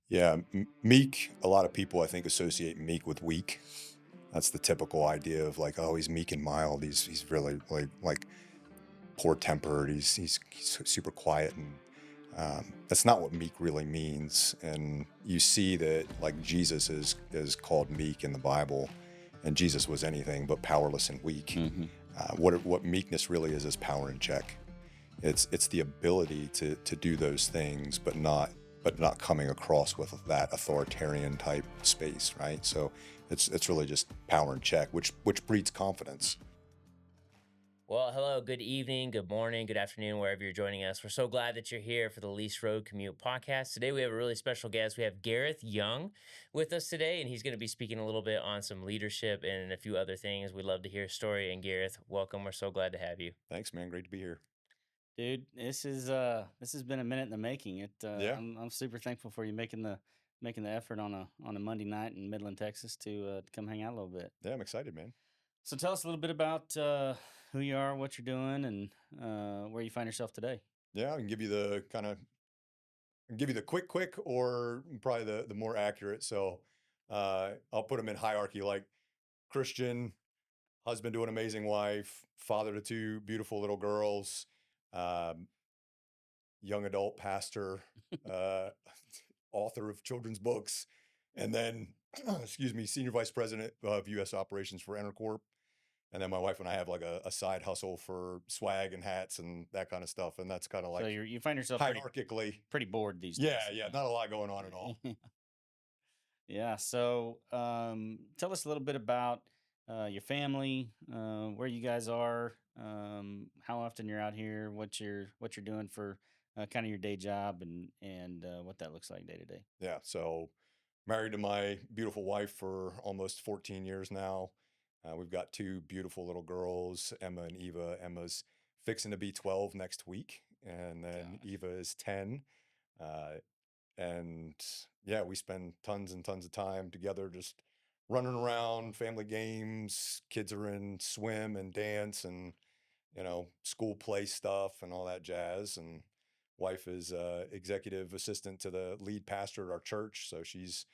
Yeah, meek. A lot of people, I think, associate meek with weak. That's the typical idea of like, oh, he's meek and mild. He's really like poor tempered. He's super quiet, and that's not what meek really means. And you see that like Jesus is called meek in the Bible, and Jesus was anything but powerless and weak. Hmm. What meekness really is power in check. It's the ability to do those things, but not coming across with that authoritarian type space, right? So it's really just power in check, which breeds confidence. Well, hello, good evening, good morning, good afternoon, wherever you're joining us. We're so glad that you're here for the Lease Commute podcast. Today, we have a really special guest. We have Gareth Young with us today, and he's going to be speaking a little bit on some leadership and a few other things. We'd love to hear his story. And Gareth, welcome. We're so glad to have you. Thanks, man. Great to be here. Dude, this has been a minute in the making. Yeah, I'm super thankful for you making the effort on a Monday night in Midland, Texas to come hang out a little bit. yeah. I'm excited, man. So tell us a little bit about who you are, what you're doing, and where you find yourself today. Yeah, I can give you the quick, or probably the more accurate. So I'll put them in hierarchy, like Christian, husband to an amazing wife, father to two beautiful little girls, um, young adult pastor, uh, author of children's books, and then, excuse me, senior vice president of U.S. operations for Intercorp. And then my wife and I have like a side hustle for swag and hats and that kind of stuff. And that's kind of So like you find yourself hierarchically, pretty bored these yeah, days. yeah, not a lot going on at all. Yeah. So tell us a little bit about your family, where you guys are, how often you're out here, what you're doing for kind of your day job, and what that looks like day to day. Yeah. So married to my beautiful wife for almost 14 years now. We've got two beautiful little girls, Emma and Eva. Emma's fixing to be 12 next week, and then Gosh. Eva is 10. Uh, and yeah, we spend tons and tons of time together, just running around, family games. Kids are in swim and dance and school play stuff and all that jazz. And wife is executive assistant to the lead pastor at our church, so she's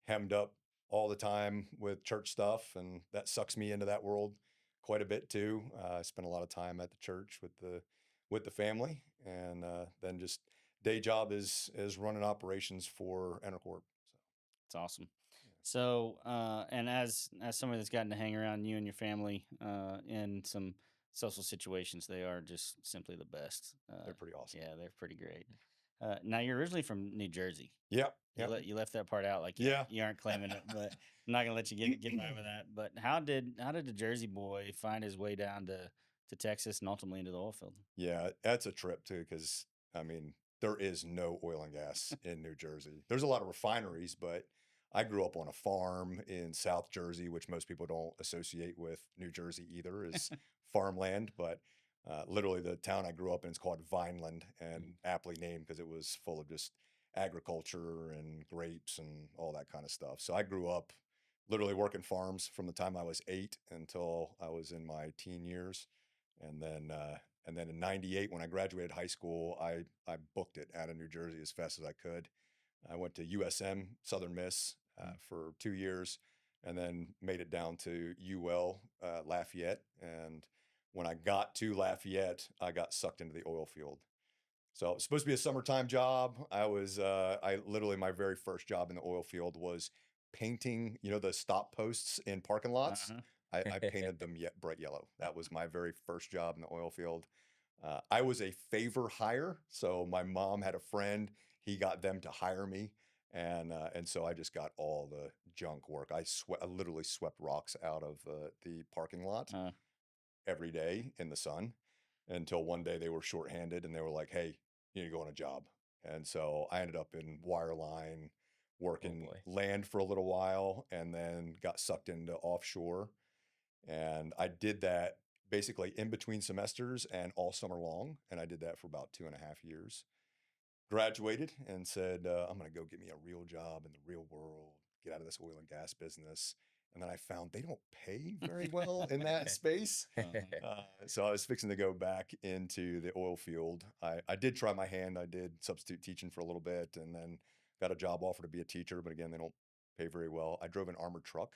hemmed up all the time with church stuff, and that sucks me into that world quite a bit too. I spend a lot of time at the church with the family, and then just day job is running operations for Intercorp. It's awesome. So So, and as somebody that's gotten to hang around you and your family in some social situations, they are just simply the best. they're pretty awesome. Yeah, they're pretty great. Now, you're originally from New Jersey. Yep, You yep, left that part out, like yeah. you aren't claiming it, but I'm not gonna let you get by with that. But how did the Jersey boy find his way down to Texas and ultimately into the oil field? Yeah, that's a trip too, because I mean, there is no oil and gas in New Jersey. There's a lot of refineries, but I grew up on a farm in South Jersey, which most people don't associate with New Jersey either, is farmland. But literally, the town I grew up in is called Vineland, and aptly named because it was full of just agriculture and grapes and all that kind of stuff. So I grew up literally working farms from the time I was 8 until I was in my teen years, and then in '98 when I graduated high school, I booked it out of New Jersey as fast as I could. I went to USM Southern Miss Mm. for 2 years, and then made it down to UL Lafayette. And when I got to Lafayette, I got sucked into the oil field. So it was supposed to be a summertime job. I literally, my very first job in the oil field was painting, the stop posts in parking lots. Uh-huh. I painted them yet bright yellow. That was my very first job in the oil field. I was a favor hire, so my mom had a friend. He got them to hire me, and so I just got all the junk work. I literally swept rocks out of the parking lot Uh, every day in the sun until one day they were shorthanded and they were like, "Hey, you need to go on a job." And so I ended up in wireline, Oh working boy. land for a little while, and then got sucked into offshore. And I did that basically in between semesters and all summer long. And I did that for about 2.5 years. Graduated and said, I'm going to go get me a real job in the real world, get out of this oil and gas business. And then I found they don't pay very well in that space. uh-huh. So I was fixing to go back into the oil field. I did try my hand. I did substitute teaching for a little bit, and then got a job offer to be a teacher, but again, they don't pay very well. I drove an armored truck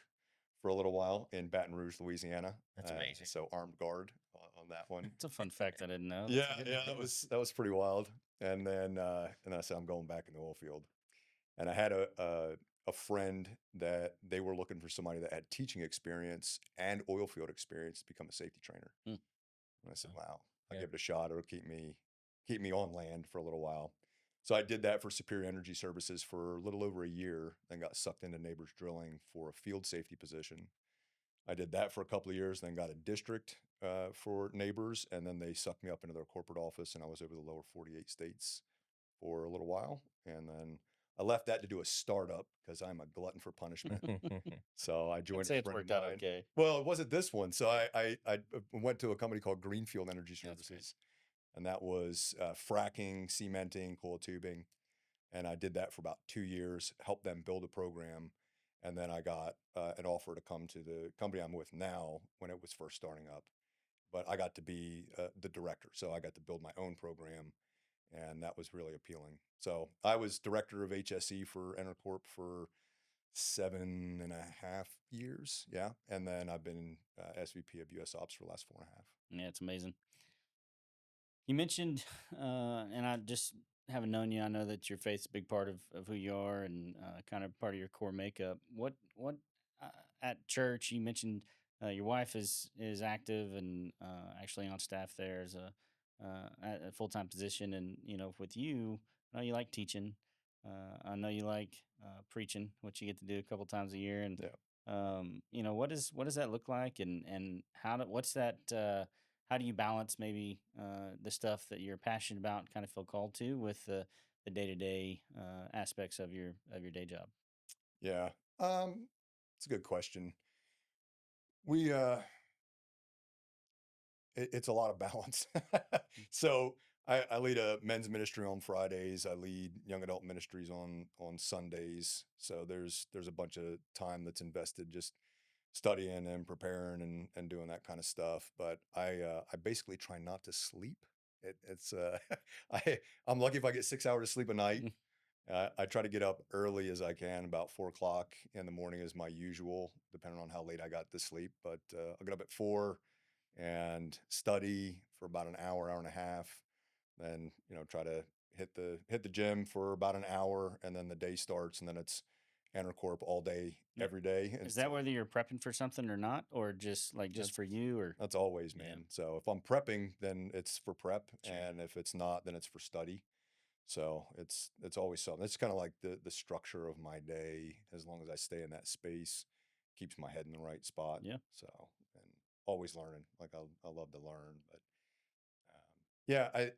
for a little while in Baton Rouge, Louisiana. That's amazing. So armed guard on that one. It's a fun fact I didn't know. Yeah, That's a good yeah, deal. that was pretty wild. And then I said I'm going back in the oil field. And I had a friend that they were looking for somebody that had teaching experience and oil field experience to become a safety trainer. Hmm. And I said, Wow. wow, I'll Yeah. give it a shot. It'll keep me on land for a little while. So I did that for Superior Energy Services for a little over a year, then got sucked into Neighbors Drilling for a field safety position. I did that for a couple of years, then got a district for Neighbors, and then they sucked me up into their corporate office, and I was over the lower 48 states for a little while. And then I left that to do a startup because I'm a glutton for punishment. So I I'd joined say a it's friend of worked out mine. okay. Well, it wasn't this one. So I went to a company called Greenfield Energy That's great. Services, and that was fracking, cementing, coil tubing. And I did that for about 2 years, helped them build a program. And then I got an offer to come to the company I'm with now when it was first starting up. But I got to be the director. So I got to build my own program. And that was really appealing. So I was director of HSE for Intercorp for 7.5 years. Yeah. And then I've been SVP of US Ops for the last 4.5. Yeah, it's amazing. You mentioned, and I just haven't known you. I know that your faith's a big part of who you are and kind of part of your core makeup. What at church? You mentioned your wife is active and actually on staff there as at a full time position, and with you, I know you like teaching. I know you like preaching, which you get to do a couple times a year, and Yeah. what does that look like, and what's that? How do you balance maybe the stuff that you're passionate about and kind of feel called to with the day to day aspects of your day job? Yeah. It's a good question. We it's a lot of balance. So I lead a men's ministry on Fridays. I lead young adult ministries on Sundays. So there's a bunch of time that's invested just studying and preparing and doing that kind of stuff. But I basically try not to sleep. It's I'm lucky if I get 6 hours of sleep a night. I try to get up early as I can. About 4 o'clock in the morning is my usual, depending on how late I got to sleep. But I'll get up at 4 and study for about an hour, hour and a half. Then try to hit the gym for about an hour, and then the day starts, and then it's Intercorp all day, Yeah. every day. Is that whether you're prepping for something or not, or just That's for you, or that's always, Yeah. man. So if I'm prepping, then it's for prep, Sure. and if it's not, then it's for study. So it's always something. It's kind of like the structure of my day. As long as I stay in that space, keeps my head in the right spot. Yeah. So and always learning. Like I love to learn, but yeah.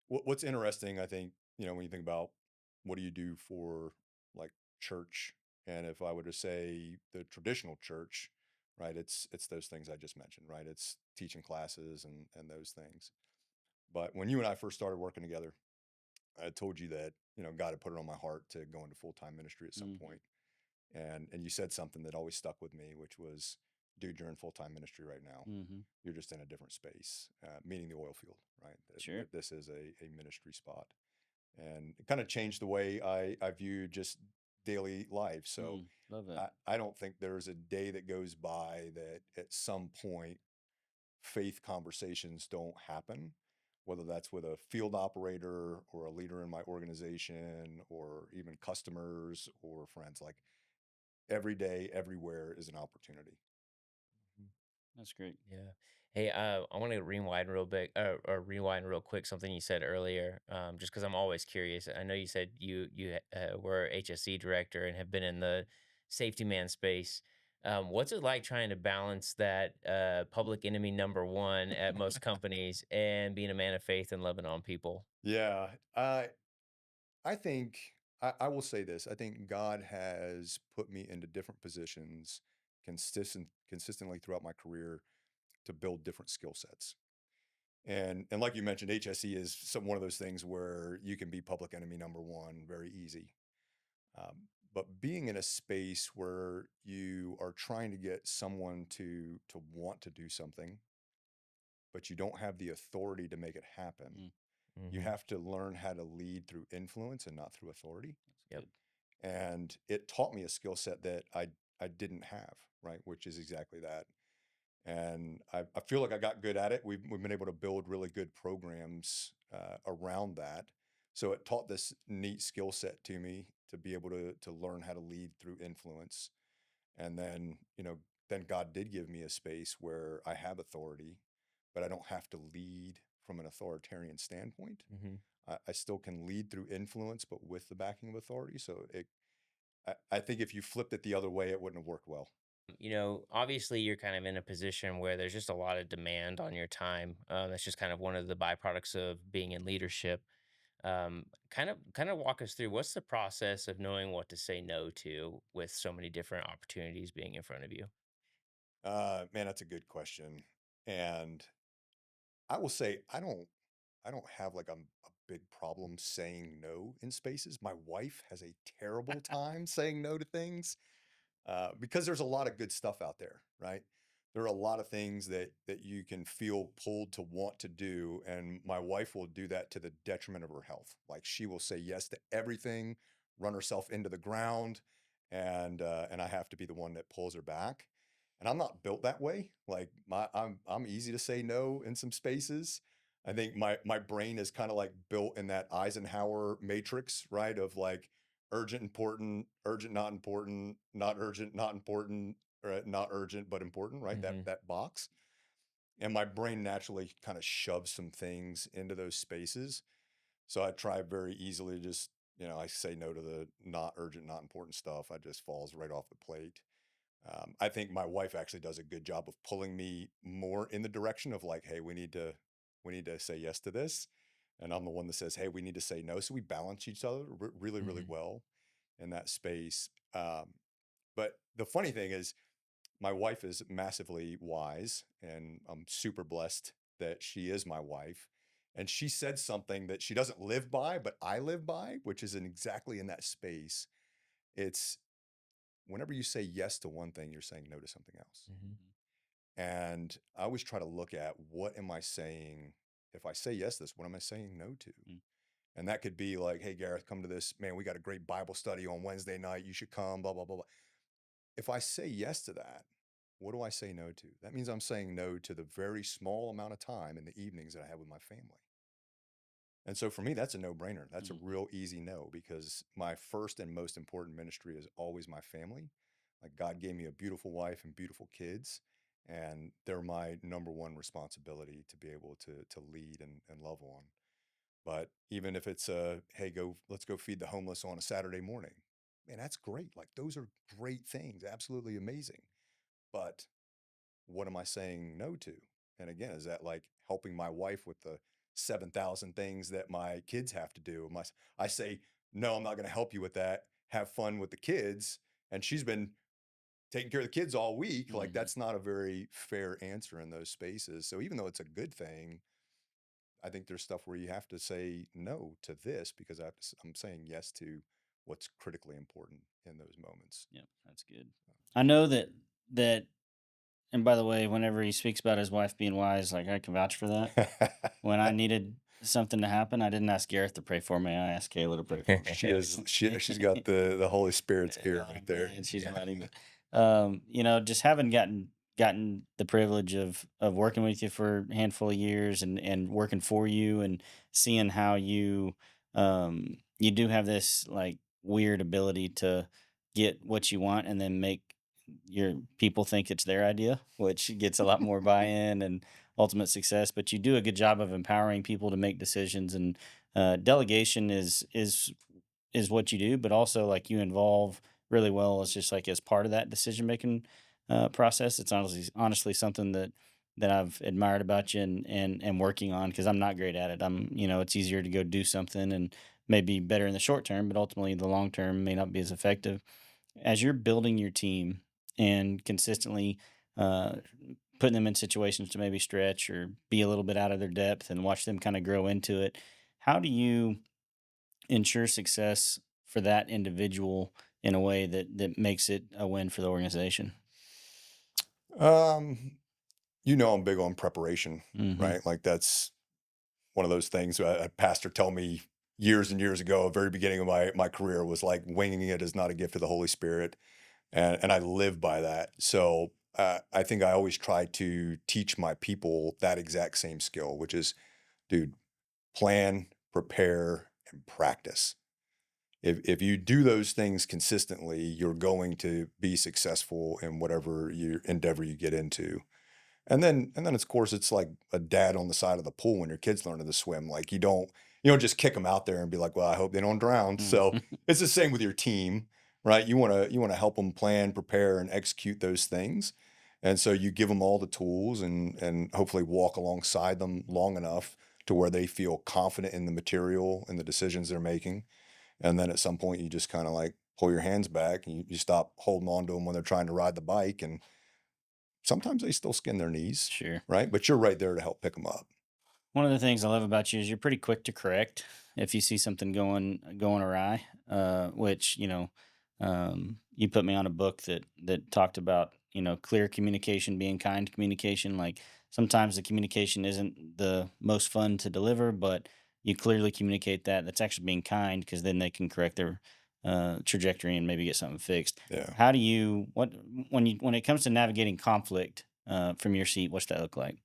What's interesting, I think, when you think about what do you do for like church, and if I were to say the traditional church, right? It's those things I just mentioned, right? It's teaching classes and those things. But when you and I first started working together, I told you that God had put it on my heart to go into full-time ministry at some Mhm. point. And you said something that always stuck with me, which was, dude, you're in full-time ministry right now. Mm-hmm. You're just in a different space, meaning the oil field, right? Sure. This is a ministry spot. And it kind of changed the way I view just daily life. So Love that. I don't think there's a day that goes by that at some point faith conversations don't happen, whether that's with a field operator or a leader in my organization or even customers or friends. Like every day, everywhere is an opportunity. That's great. Yeah. Hey, I want to rewind real big, or rewind real quick something you said earlier, just because I'm always curious. I know you said you were HSC director and have been in the safety man space. What's it like trying to balance that public enemy number one at most companies and being a man of faith and loving on people? Yeah. I think I will say this. I think God has put me into different positions consistently throughout my career to build different skill sets. And like you mentioned, HSE is one of those things where you can be public enemy number one very easy. But being in a space where you are trying to get someone to want to do something, but you don't have the authority to make it happen, Mm. you Hmm. have to learn how to lead through influence and not through authority. That's Yep. good. and it taught me a skill set that I didn't have, right? Which is exactly that. And I feel like I got good at it. We've been able to build really good programs around that. So it taught this neat skill set to me to be able to learn how to lead through influence. And then, then God did give me a space where I have authority, but I don't have to lead from an authoritarian standpoint. Hmm. I still can lead through influence, but with the backing of authority. So I think if you flipped it the other way, it wouldn't have worked well. Obviously you're kind of in a position where there's just a lot of demand on your time. That's just kind of one of the byproducts of being in leadership. Kind of walk us through what's the process of knowing what to say no to with so many different opportunities being in front of you. Man, that's a good question. And I will say I don't have like a big problem saying no in spaces. My wife has a terrible time saying no to things because there's a lot of good stuff out there, right? There are a lot of things that you can feel pulled to want to do, and my wife will do that to the detriment of her health. Like she will say yes to everything, run herself into the ground, and I have to be the one that pulls her back. And I'm not built that way. Like I'm easy to say no in some spaces. I think my brain is kind of like built in that Eisenhower matrix, right? Of like urgent, important, urgent, not important, not urgent, not important, or not urgent, but important, right? That Hmm. that box. And my brain naturally kind of shoves some things into those spaces. So I try very easily to just, I say no to the not urgent, not important stuff. I just falls right off the plate. I think my wife actually does a good job of pulling me more in the direction of like, hey, we need to say yes to this, and I'm the one that says, hey, we need to say no. So we balance each other really, really Hmm. well in that space. But the funny thing is, my wife is massively wise, and I'm super blessed that she is my wife. And she said something that she doesn't live by, but I live by, which is exactly in that space. It's whenever you say yes to one thing, you're saying no to something else. Hmm. And I always try to look at what am I saying? If I say yes to this, what am I saying no to? Mm. And that could be like, hey, Gareth, come to this. Man, we got a great Bible study on Wednesday night. You should come, blah, blah, blah, blah. If I say yes to that, what do I say no to? That means I'm saying no to the very small amount of time in the evenings that I have with my family. And so for me, that's a no brainer. That's a Mhm. real easy no because my first and most important ministry is always my family. Like God gave me a beautiful wife and beautiful kids, and they're my number one responsibility to be able to lead and love on. But even if it's hey, let's go feed the homeless on a Saturday morning, man, that's great. Like those are great things, absolutely amazing. But what am I saying no to? And again, is that like helping my wife with the 7,000 things that my kids have to do? I say, no, I'm not going to help you with that. Have fun with the kids. And she's been taking care of the kids all week. Like Mhm. that's not a very fair answer in those spaces. So even though it's a good thing, I think there's stuff where you have to say no to this because I'm saying yes to what's critically important in those moments. Yep, that's good. I know that, and by the way, whenever he speaks about his wife being wise, like I can vouch for that. When I needed something to happen, I didn't ask Gareth to pray for me. I asked Kayla to pray for She's got me. the Holy Spirit's ear Oh right there. man, she's Yeah. funny. But just having gotten the privilege of working with you for a handful of years and working for you and seeing how you do have this like weird ability to get what you want and then make your people think it's their idea, which gets a lot more buy-in and ultimate success. But you do a good job of empowering people to make decisions, and delegation is what you do, but also like you involve really well as just like as part of that decision making process. It's honestly something that I've admired about you and working on because I'm not great at it. It's easier to go do something and maybe better in the short term, but ultimately the long term may not be as effective. As you're building your team and consistently uh, putting them in situations to maybe stretch or be a little bit out of their depth and watch them kind of grow into it, how do you ensure success for that individual in a way that makes it a win for the organization? Um, I'm big on preparation, Hmm. right? Like that's one of those things. A pastor tell me years and years ago, very beginning of my career, was like winging it is not a gift of the Holy Spirit, and I live by that. So I think I always try to teach my people that exact same skill, which is, dude, plan, prepare, and practice. If you do those things consistently, you're going to be successful in whatever you endeavor you get into. And then of course it's like a dad on the side of the pool when your kid's learning to swim. Like you don't just kick them out there and be like, well, I hope they don't drown. So Mhm. it's the same with your team, right? You want to help them plan, prepare, and execute those things. And so you give them all the tools and hopefully walk alongside them long enough to where they feel confident in the material and the decisions they're making. And then at some point you just kind of like pull your hands back and you stop holding on to them when they're trying to ride the bike. And sometimes they still skin their knees, Sure. right? But you're right there to help pick them up. One of the things I love about you is you're pretty quick to correct if you see something going awry. Which you put me on a book that talked about clear communication being kind communication. Like sometimes the communication isn't the most fun to deliver, but you clearly communicate that that's actually being kind because then they can correct their trajectory and maybe get something fixed. Yeah. How do you what when it comes to navigating conflict from your seat? What's that look like?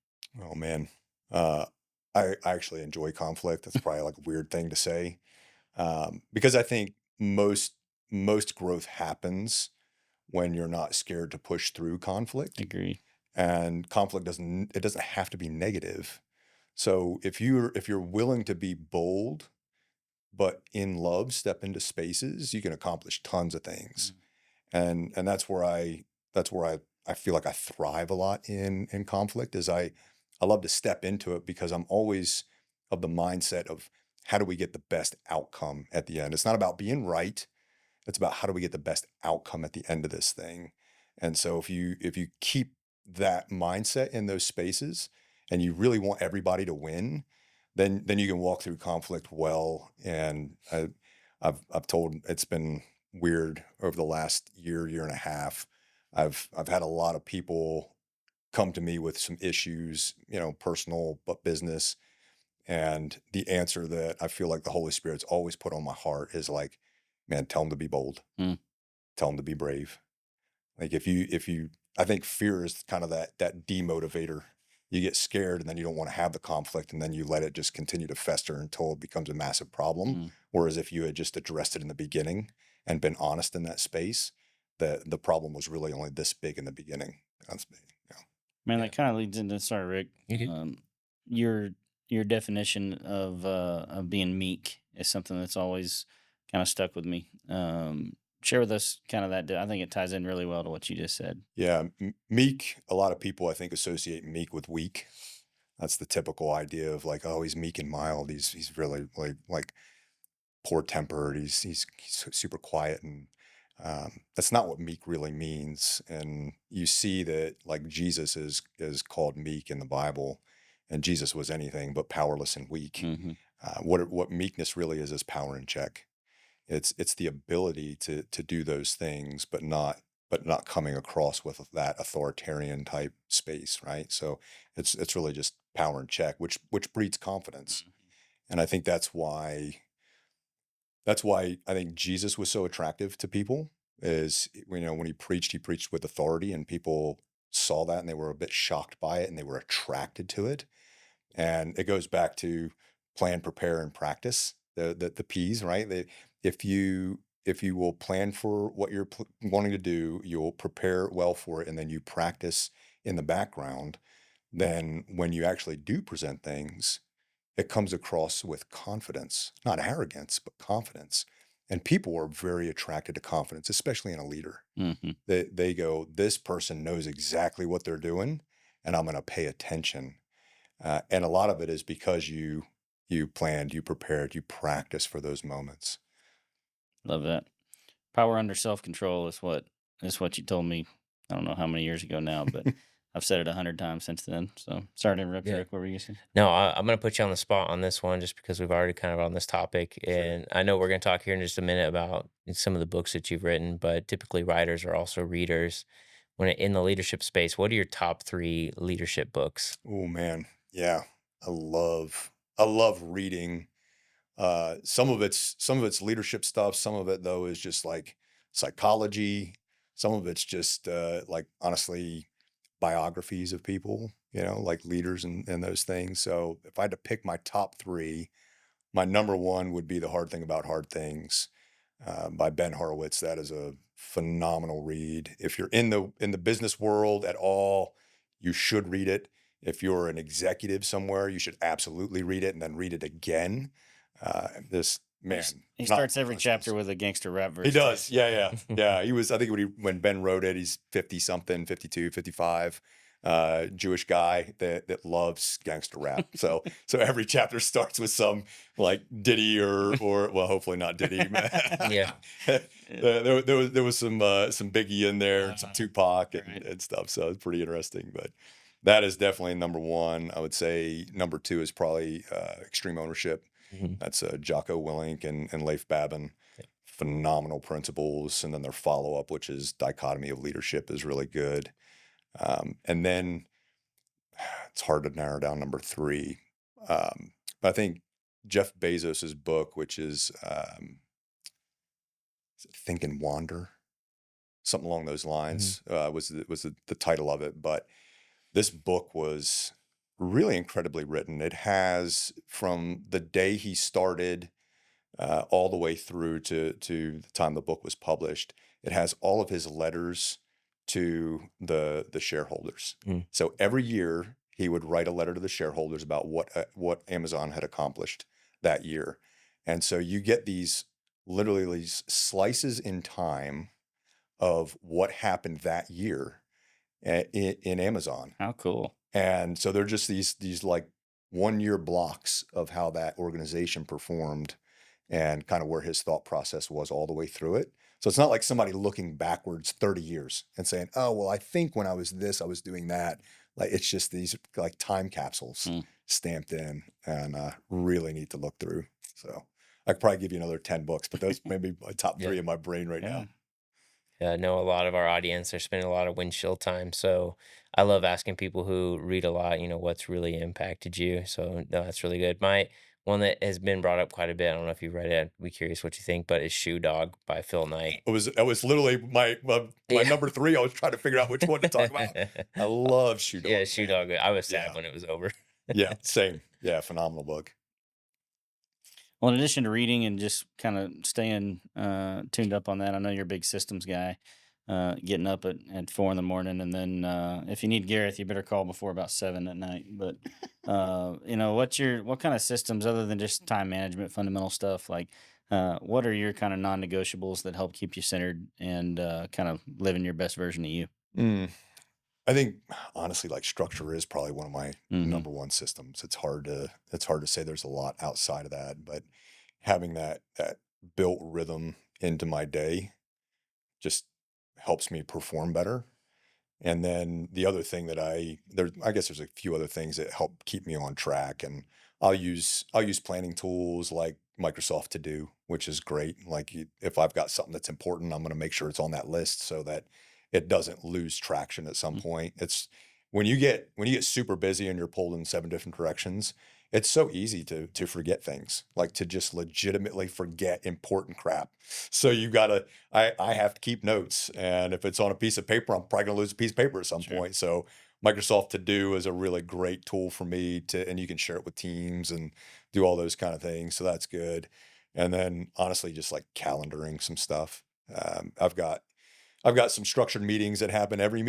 Oh man. Uh, I actually enjoy conflict. That's probably like a weird thing to say, because I think most growth happens when you're not scared to push through conflict. Agree. And conflict doesn't have to be negative. So if you're willing to be bold, but in love, step into spaces, you can accomplish tons of things. And that's where I feel like I thrive a lot in conflict. Is I love to step into it because I'm always of the mindset of how do we get the best outcome at the end. It's not about being right. It's about how do we get the best outcome at the end of this thing. And so if you keep that mindset in those spaces and you really want everybody to win, then you can walk through conflict well. And I've told it's been weird over the last year and a half. I've had a lot of people come to me with some issues, personal but business. And the answer that I feel like the Holy Spirit's always put on my heart is like, man, tell them to be bold, Mm. tell them to be brave. Like if you, I think fear is kind of that demotivator. You get scared and then you don't want to have the conflict and then you let it just continue to fester until it becomes a massive problem. Mm. Whereas if you had just addressed it in the beginning and been honest in that space, the problem was really only this big in the beginning. That's me. Yeah. Man, Yeah. that kind of leads into sorry, Rick. You good? Your your definition of being meek is something that's always kind of stuck with me. Share with us kind of I think it ties in really well to what you just said. Yeah, meek. A lot of people I think associate meek with weak. That's the typical idea of like, oh, he's meek and mild. He's really like poor tempered. He's super quiet, and that's not what meek really means. And you see that like Jesus is called meek in the Bible, and Jesus was anything but powerless and weak. Hmm. What meekness really is power in check. It's the ability to do those things, but not coming across with that authoritarian type space, right? So it's really just power in check, which breeds confidence. And I think that's why I think Jesus was so attractive to people is when he preached with authority and people saw that and they were a bit shocked by it and they were attracted to it. And it goes back to plan, prepare, and practice the P's, right? If you will plan for what you're wanting to do, you'll prepare well for it, and then you practice in the background. Then when you actually do present things, it comes across with confidence, not arrogance, but confidence. And people are very attracted to confidence, especially in a leader. Hmm. They go, this person knows exactly what they're doing, and I'm going to pay attention. And a lot of it is because you planned, you prepared, you practiced for those moments. Love that. Power under self control is what you told me. I don't know how many years ago now, but I've said it 100 times since then. So sorry to interrupt you, Yeah. Rick. What were you saying? No, I'm going to put you on the spot on this one just because we've already kind of on this topic. Sure. And I know we're going to talk here in just a minute about some of the books that you've written, but typically writers are also readers. In the leadership space, what are your top three leadership books? Oh man, yeah, I love reading Some of it's leadership stuff. Some of it though is just like psychology. Some of it's just like honestly biographies of people, like leaders and those things. So if I had to pick my top three, my number one would be The Hard Thing About Hard Things by Ben Horowitz. That is a phenomenal read. If you're in the business world at all, you should read it. If you're an executive somewhere, you should absolutely read it and then read it again. This man, He not starts every chapter coincidence. with a gangster rap verse. He too. does. Yeah, yeah. Yeah. He was, I think when Ben wrote it, he's 50 something, 52, 55. Jewish guy that loves gangster rap. So every chapter starts with some like Diddy or well, hopefully not Diddy. Yeah. There was some Biggie in there, some Tupac right. and stuff. So it's pretty interesting. But that is definitely number one. I would say number two is probably Extreme Ownership. Mhm. That's Jocko Willink and Leif Babin. Phenomenal principles, and then their follow up, which is Dichotomy of Leadership, is really good. And then it's hard to narrow down number three. But I think Jeff Bezos's book, which is Think and Wander, something along those lines, was the title of it. But this book was really incredibly written. It has from the day he started all the way through to the time the book was published. It has all of his letters to the shareholders. Mm. So every year he would write a letter to the shareholders about what Amazon had accomplished that year, and so you get these literally these slices in time of what happened that year in Amazon. How cool. And so they're just these like 1 year blocks of how that organization performed and kind of where his thought process was all the way through it. So it's not like somebody looking backwards 30 years and saying, oh, well, I think when I was this, I was doing that. Like it's just these like time capsules stamped in and really neat to look through. So I could probably give you another 10 books, but those may be my top three in my brain right now. I know a lot of our audience are spending a lot of windshield time. So I love asking people who read a lot, what's really impacted you. So no, that's really good. My one that has been brought up quite a bit. I don't know if you've read it. I'd be curious what you think, but it's Shoe Dog by Phil Knight. It was literally my Yeah. number three. I was trying to figure out which one to talk about. I love Shoe Dog. Yeah, Shoe Dog. I was sad Yeah. when it was over. Yeah, same. Yeah, phenomenal book. Well, in addition to reading and just kind of staying tuned up on that, I know you're a big systems guy, getting up at 4 in the morning. And then if you need Gareth, you better call before about 7 at night. But, what kind of systems other than just time management, fundamental stuff, like what are your kind of non-negotiables that help keep you centered and kind of living your best version of you? I think honestly, like structure is probably one of my Mhm. number one systems. It's hard to say there's a lot outside of that, but having that built rhythm into my day just helps me perform better. And then the other thing that I guess there's a few other things that help keep me on track. And I'll use planning tools like Microsoft To Do, which is great. Like if I've got something that's important, I'm going to make sure it's on that list so that it doesn't lose traction at some point. It's when you get super busy and you're pulled in seven different directions, it's so easy to forget things, like to just legitimately forget important crap. So I have to keep notes. And if it's on a piece of paper, I'm probably gonna lose a piece of paper at some Sure. point. So Microsoft To Do is a really great tool for me and you can share it with teams and do all those kind of things. So that's good. And then honestly, just like calendaring some stuff. Um, I've got I've got some structured meetings that happen every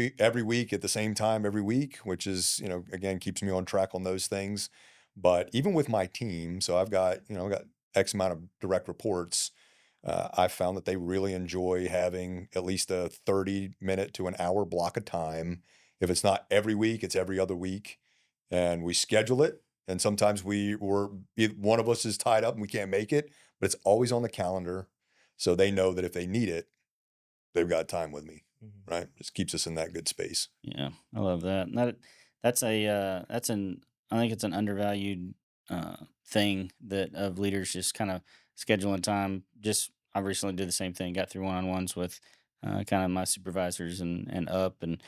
week at the same time every week, which is, again, keeps me on track on those things. But even with my team, so I've got X amount of direct reports. I've found that they really enjoy having at least a 30-minute to an hour block of time. If it's not every week, it's every other week, and we schedule it. And sometimes one of us is tied up and we can't make it, but it's always on the calendar, so they know that if they need it, they've got time with me, right? Just keeps us in that good space. Yeah, I love that. And that's I think it's an undervalued thing that of leaders just kind of scheduling time. Just I recently did the same thing. Got through one-on-ones with kind of my supervisors and up and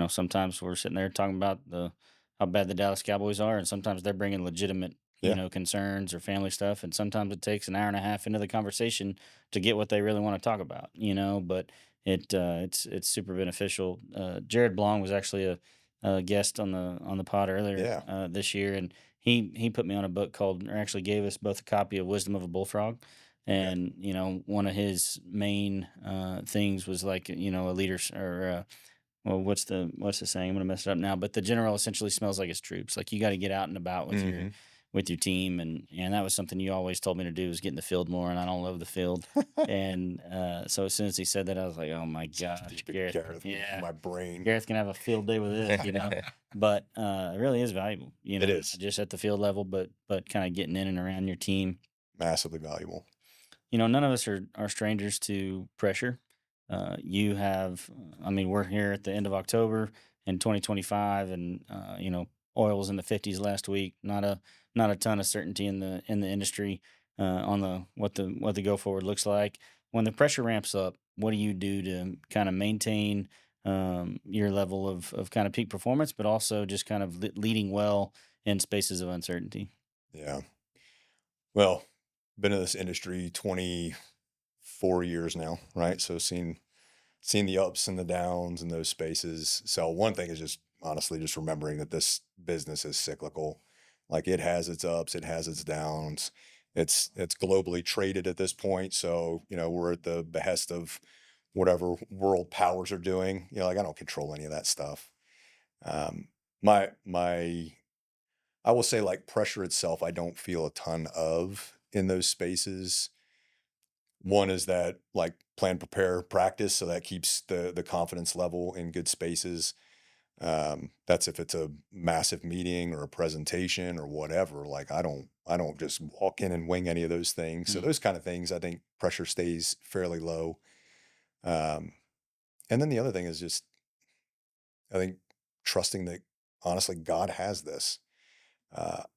sometimes we're sitting there talking about the how bad the Dallas Cowboys are, and sometimes they're bringing legitimate you Yeah. know, concerns or family stuff. And sometimes it takes an hour and a half into the conversation to get what they really want to talk about, you know, but it's super beneficial. Jared Blong was actually a guest on the pod earlier Yeah. this year, and he put me on a book called, or actually gave us both a copy of Wisdom of a Bullfrog. Okay. And you know, one of his main things was like, you know, a leader or well, what's the saying? I'm gonna mess it up now. But the general essentially smells like his troops. Like you got to get out and about Hmm. with your team, and that was something you always told me to do, was get in the field more, and I don't love the field. And so as soon as he said that, I was like, oh my gosh, Gareth, Gareth, yeah, my brain. Gareth can have a field day with this, you know. But it really is valuable, you know, It not is just at the field level, but kind of getting in and around your team. massively valuable. You know, none of us are strangers to pressure. You have, I mean, we're here at the end of October in 2025, and you know, oil was in the 50s last week. Not a ton of certainty in the industry on the go forward looks like. When the pressure ramps up, what do you do to kind of maintain your level of kind of peak performance, but also just kind of leading well in spaces of uncertainty? Yeah. Well, been in this industry 24 years now, right? So seen the ups and the downs in those spaces. So one thing is just honestly just remembering that this business is cyclical. Like it has its ups, it has its downs. It's globally traded at this point. So, you know, we're at the behest of whatever world powers are doing. You know, like I don't control any of that stuff. Um, my I will say like pressure itself, I don't feel a ton of in those spaces. One is that like plan, prepare, practice, so that keeps the confidence level in good spaces. That's if it's a massive meeting or a presentation or whatever. Like I don't just walk in and wing any of those things. So Mm. those kind of things, I think pressure stays fairly low. Um, and then the other thing is just I think trusting that honestly God has this.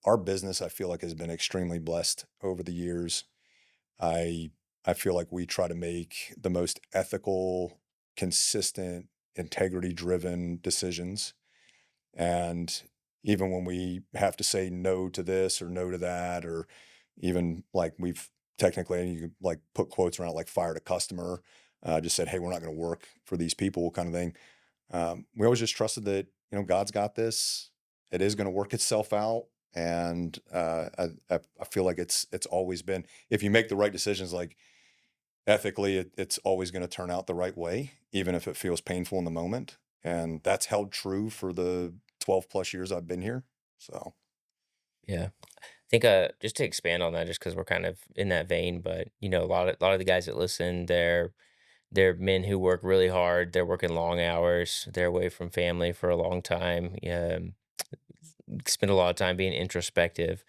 Our business, I feel like, has been extremely blessed over the years. I I feel like we try to make the most ethical, consistent, integrity-driven decisions. And even when we have to say no to this or no to that, or even like we've technically you could, like put quotes around it, like fired a customer, just said, "Hey, we're not going to work for these people," kind of thing. We always just trusted that God's got this. It is going to work itself out, and I feel like it's always been, if you make the right decisions, like ethically, it's always going to turn out the right way, even if it feels painful in the moment. And that's held true for the 12 plus years I've been here. So Yeah. I think just to expand on that, just because we're kind of in that vein, but you know, a lot of the guys that listen, they're men who work really hard. They're working long hours. They're away from family for a long time. Spend a lot of time being introspective,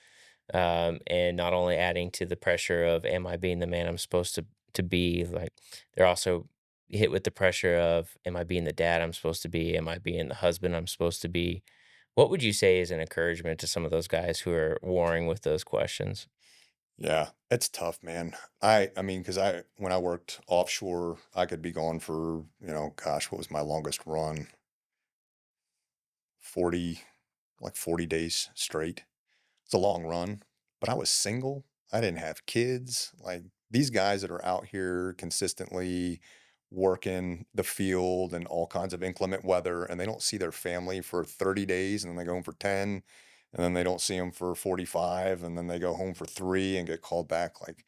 and not only adding to the pressure of am I being the man I'm supposed to be, like they're also hit with the pressure of am I being the dad I'm supposed to be? Am I being the husband I'm supposed to be? What would you say is an encouragement to some of those guys who are warring with those questions? yeah, it's tough, man. I mean, because when I worked offshore, I could be gone for gosh, what was my longest run? 40, like 40 days straight. It's a long run, but I was single. I didn't have kids. Like these guys that are out here consistently working the field and all kinds of inclement weather, and they don't see their family for 30 days, and then they go home for 10, and then they don't see them for 45, and then they go home for 3 and get called back. Like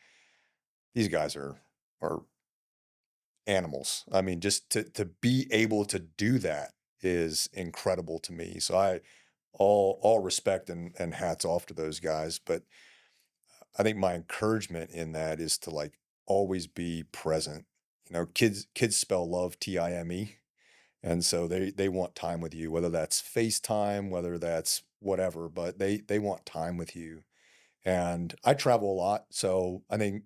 these guys are animals. I mean, just to be able to do that is incredible to me. So I all respect and hats off to those guys. But I think my encouragement in that is to like always be present. Kids spell love Time. And so they want time with you, whether that's FaceTime, whether that's whatever, but they want time with you. And I travel a lot. So I think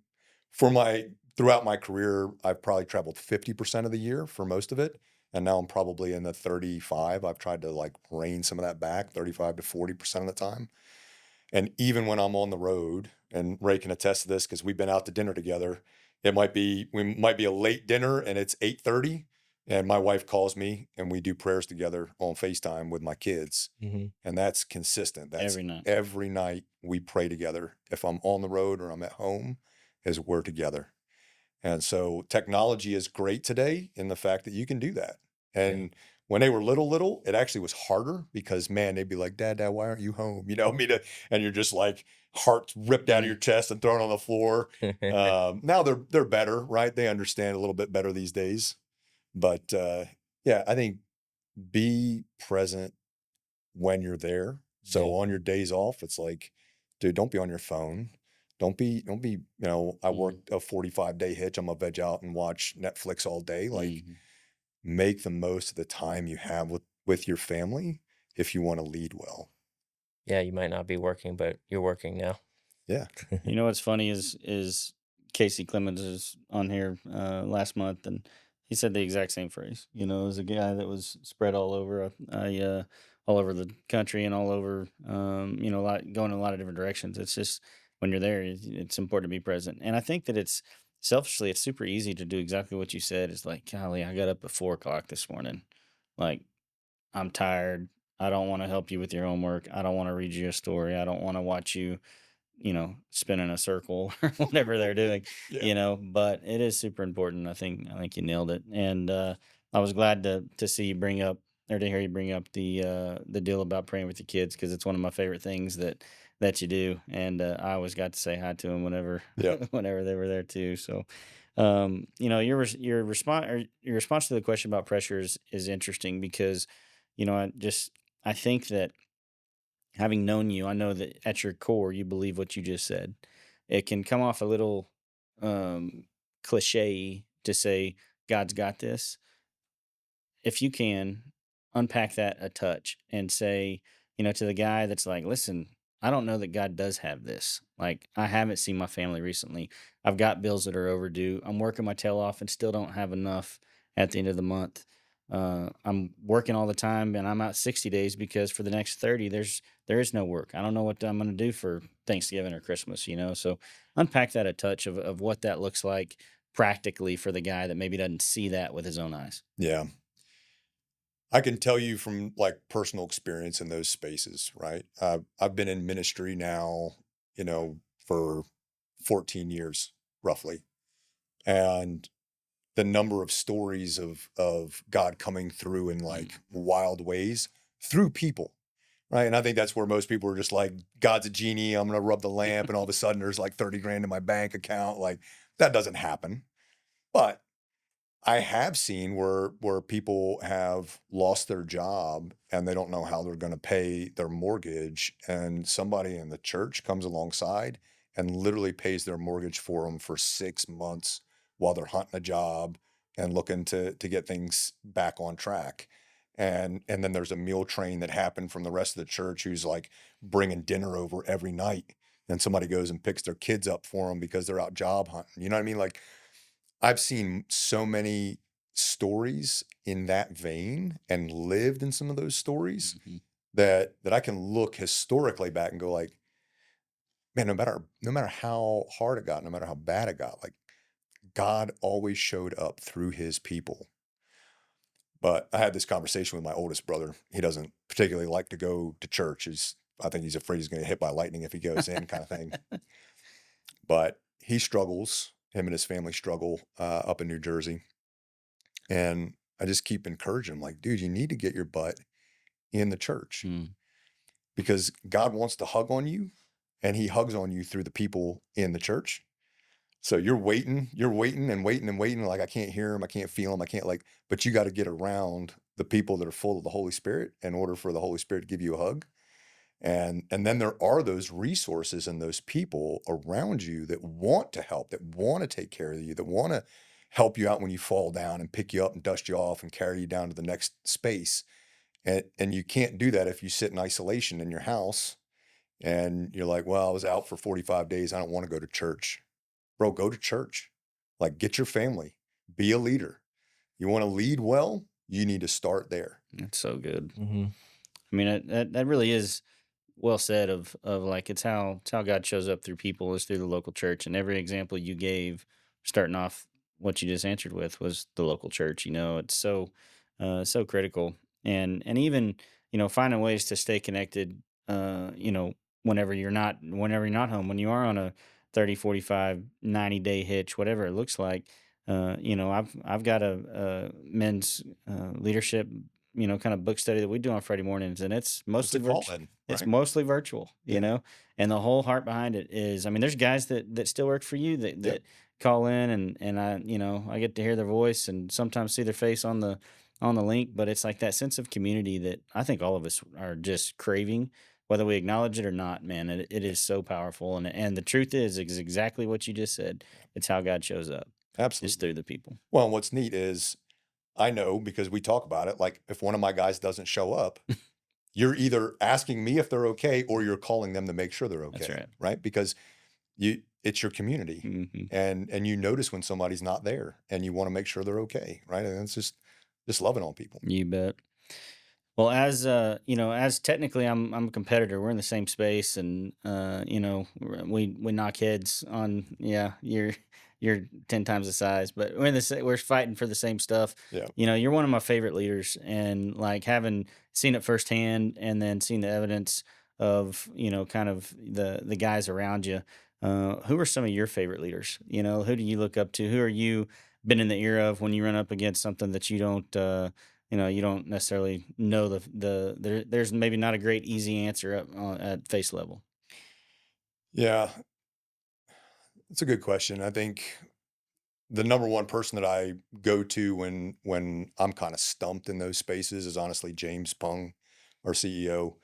for my throughout my career, I've probably traveled 50% of the year for most of it. And now I'm probably in the 35. I've tried to like rein some of that back, 35 to 40% of the time. And even when I'm on the road, and Ray can attest to this because we've been out to dinner together, we might be a late dinner and it's 8:30, And my wife calls me and we do prayers together on FaceTime with my kids. Hmm. And that's consistent. That's Every night. every night we pray together. If I'm on the road or I'm at home, is we're together. And so technology is great today in the fact that you can do that. And when they were little, it actually was harder because man, they'd be like, Dad, why aren't you home? And you're just like heart ripped out of your chest and thrown on the floor. Now they're better, right? They understand a little bit better these days. But yeah, I think be present when you're there. So Yeah. on your days off, it's like, dude, don't be on your phone. Don't be, I worked a 45-day hitch. I'm gonna veg out and watch Netflix all day. Like Mhm. make the most of the time you have with your family if you want to lead well. Yeah, you might not be working, but you're working now. Yeah. You know what's funny is Casey Clemens is on here last month, and he said the exact same phrase. You know, as a guy that was spread all over, all over the country and all over, a lot going in a lot of different directions. It's just when you're there, it's important to be present. And I think that it's selfishly, it's super easy to do exactly what you said. It's like, golly, I got up at 4 o'clock this morning, like I'm tired. I don't want to help you with your homework. I don't want to read you a story. I don't want to watch you spin in a circle or whatever they're doing, Yeah. but it is super important. I think you nailed it. And I was glad to see you bring up or to hear you bring up the deal about praying with your kids because it's one of my favorite things that you do. And I always got to say hi to them whenever Yeah. whenever they were there too. So your response to the question about pressure is interesting because I think that having known you, I know that at your core, you believe what you just said. It can come off a little cliche to say, God's got this. If you can unpack that a touch and say, to the guy that's like, listen, I don't know that God does have this. Like, I haven't seen my family recently. I've got bills that are overdue. I'm working my tail off and still don't have enough at the end of the month. I'm working all the time and I'm out 60 days because for the next 30, there is no work. I don't know what I'm going to do for Thanksgiving or Christmas. So unpack that a touch of what that looks like practically for the guy that maybe doesn't see that with his own eyes. Yeah. I can tell you from like personal experience in those spaces, right? I've been in ministry now, for 14 years roughly. And the number of stories of God coming through in like wild ways through people, right? And I think that's where most people are just like, God's a genie. I'm gonna rub the lamp, and all of a sudden there's like 30 grand in my bank account. Like that doesn't happen. But I have seen where people have lost their job and they don't know how they're going to pay their mortgage, and somebody in the church comes alongside and literally pays their mortgage for them for 6 months while they're hunting a job and looking to get things back on track. And then there's a meal train that happened from the rest of the church who's like bringing dinner over every night, and somebody goes and picks their kids up for them because they're out job hunting. You know what I mean? Like I've seen so many stories in that vein and lived in some of those stories Mhm. that I can look historically back and go like, man, no matter how hard it got, no matter how bad it got, like God always showed up through his people. But I had this conversation with my oldest brother. He doesn't particularly like to go to church. I think he's afraid he's going to get hit by lightning if he goes in, kind of thing. But he struggles. Him and his family struggle up in New Jersey. And I just keep encouraging him, like, dude, you need to get your butt in the church Mm. because God wants to hug on you, and he hugs on you through the people in the church. So you're waiting and waiting and waiting. Like, I can't hear him. I can't feel him. I can't but you got to get around the people that are full of the Holy Spirit in order for the Holy Spirit to give you a hug. And then there are those resources and those people around you that want to help, that want to take care of you, that want to help you out when you fall down and pick you up and dust you off and carry you down to the next space. And you can't do that if you sit in isolation in your house and you're like, well, I was out for 45 days. I don't want to go to church. Bro, go to church. Like, get your family, be a leader. You want to lead well, you need to start there. That's so good. Mm-hmm. I mean, that really is well said of like it's how God shows up through people is through the local church, and every example you gave starting off what you just answered with was the local church. It's so critical, and even finding ways to stay connected. Whenever you're not home, when you are on a 30, 45, 90-day hitch, whatever it looks like. I've got a men's leadership, kind of book study that we do on Friday mornings, and it's What's mostly it called virtual. then? It's Right? mostly virtual, Yeah. and the whole heart behind it is, I mean, there's guys that still work for you that Yep. call in, and I get to hear their voice and sometimes see their face on the link, but it's like that sense of community that I think all of us are just craving, whether we acknowledge it or not. Man, it is so powerful, and the truth is exactly what you just said. It's how God shows up, just Absolutely. through the people. Well, and what's neat is I know because we talk about it. Like if one of my guys doesn't show up, you're either asking me if they're okay or you're calling them to make sure they're That's okay, right. right? Because it's your community, Hmm. and you notice when somebody's not there, and you want to make sure they're okay, right? And it's just loving on people. You bet. Well, as technically I'm a competitor. We're in the same space, and we knock heads on. Yeah, you're 10 times the size, but we're fighting for the same stuff. Yeah. You're one of my favorite leaders, and like having seen it firsthand, and then seen the evidence of kind of the guys around you. Who are some of your favorite leaders? Who do you look up to? Who are you been in the ear of when you run up against something that you don't? You don't necessarily know there's maybe not a great easy answer at face level. Yeah, it's a good question. I think the number one person that I go to when I'm kind of stumped in those spaces is honestly James Pung, our CEO.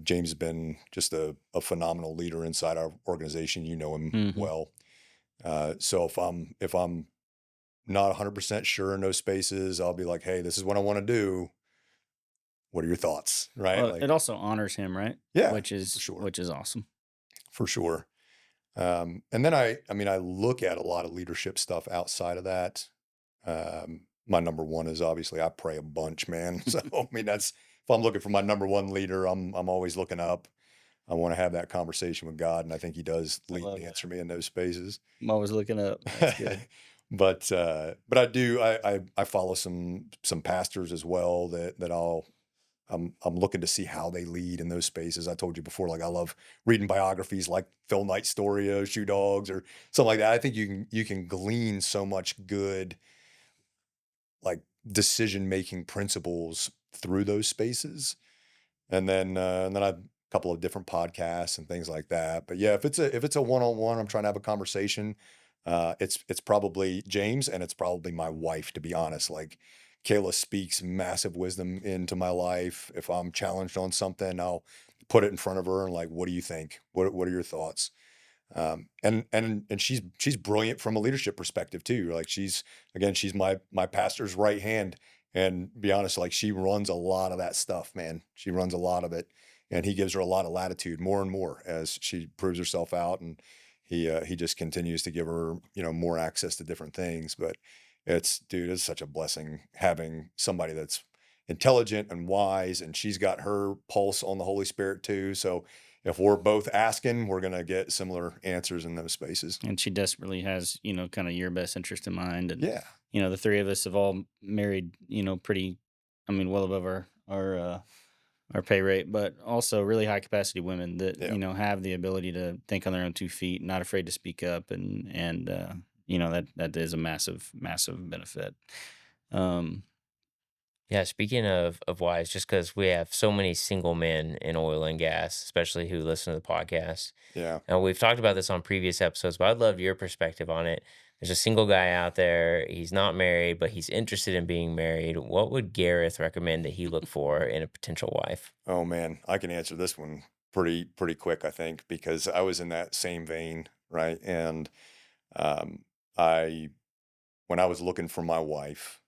James has been just a phenomenal leader inside our organization. You know him Hmm. well. So if I'm not 100% sure in those spaces, I'll be like, hey, this is what I want to do. What are your thoughts? Right? Well, Like, it also honors him, right? yeah, Which for is sure, which is awesome. for sure. And then I mean, I look at a lot of leadership stuff outside of that. My number one is obviously I pray a bunch, man. So I mean, that's if I'm looking for my number one leader, I'm always looking up. I want to have that conversation with God, and I think He does I lead love and that. answer me in those spaces. I'm always looking up. That's good. But I do I follow some pastors as well that I'm looking to see how they lead in those spaces. I told you before, like I love reading biographies like Phil Knight's story of Shoe Dogs or something like that. I think you can glean so much good like decision making principles through those spaces. And then I have a couple of different podcasts and things like that. But yeah, if it's a one-on-one, I'm trying to have a conversation. It's probably James and it's probably my wife, to be honest. Like Kayla speaks massive wisdom into my life. If I'm challenged on something, I'll put it in front of her and like, what do you think? What are your thoughts? And she's brilliant from a leadership perspective too. Like she's my pastor's right hand. And be honest, like she runs a lot of that stuff, man. She runs a lot of it, and he gives her a lot of latitude, more and more as she proves herself out, and he just continues to give her more access to different things. But it's such a blessing having somebody that's intelligent and wise, and she's got her pulse on the Holy Spirit too. So if we're both asking, we're gonna get similar answers in those spaces. And she desperately has, kind of your best interest in mind. And, Yeah, the three of us have all married, pretty, I mean, well above our pay rate, but also really high capacity women that, yeah. have the ability to think on their own 2 feet, not afraid to speak up. And that is a massive, massive benefit. Um, Yeah, speaking of wives, just because we have so many single men in oil and gas, especially who listen to the podcast. Yeah. And we've talked about this on previous episodes, but I'd love your perspective on it. There's a single guy out there. He's not married, but he's interested in being married. What would Gareth recommend that he look for in a potential wife? Oh man, I can answer this one pretty quick, I think, because I was in that same vein, right? And um, I when I was looking for my wife,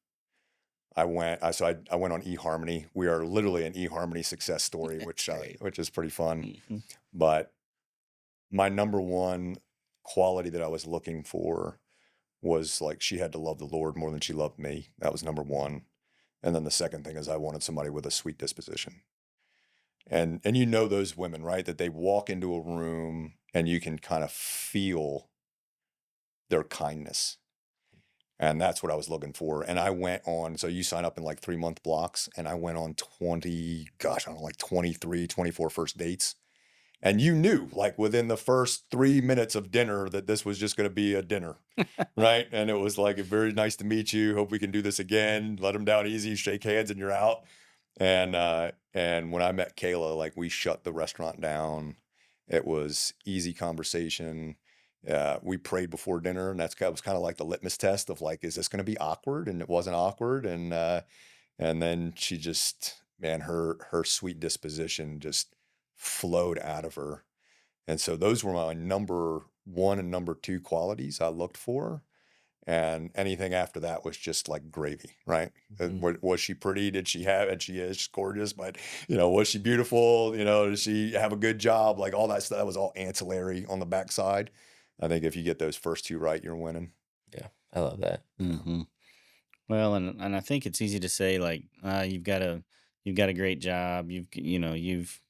I went on eHarmony. We are literally an eHarmony success story, that's which great. which is pretty fun. Mhm. But my number one quality that I was looking for was like she had to love the Lord more than she loved me. That was number one. And then the second thing is I wanted somebody with a sweet disposition. And those women, right? That they walk into a room and you can kind of feel their kindness. And that's what I was looking for. And I went on, so you sign up in like 3-month blocks, and I went on 20, gosh, I don't know, like 23, 24 first dates. And you knew like within the first 3 minutes of dinner that this was just going to be a dinner, right? And it was like, very nice to meet you. Hope we can do this again. Let them down easy, shake hands, and you're out. And when I met Kayla, like we shut the restaurant down. It was easy conversation. We prayed before dinner, and that was kind of like the litmus test of like, is this going to be awkward? And it wasn't awkward. And then she just, man, her sweet disposition just flowed out of her. And so those were my number one and number two qualities I looked for. And anything after that was just like gravy, right? Was she pretty? Did she have, and she is gorgeous, but was she beautiful? Did she have a good job? Like all that stuff, that was all ancillary on the backside. I think if you get those first two right, you're winning. Yeah, I love that. Mm-hmm. Well, and I think it's easy to say like you've got a great job. You've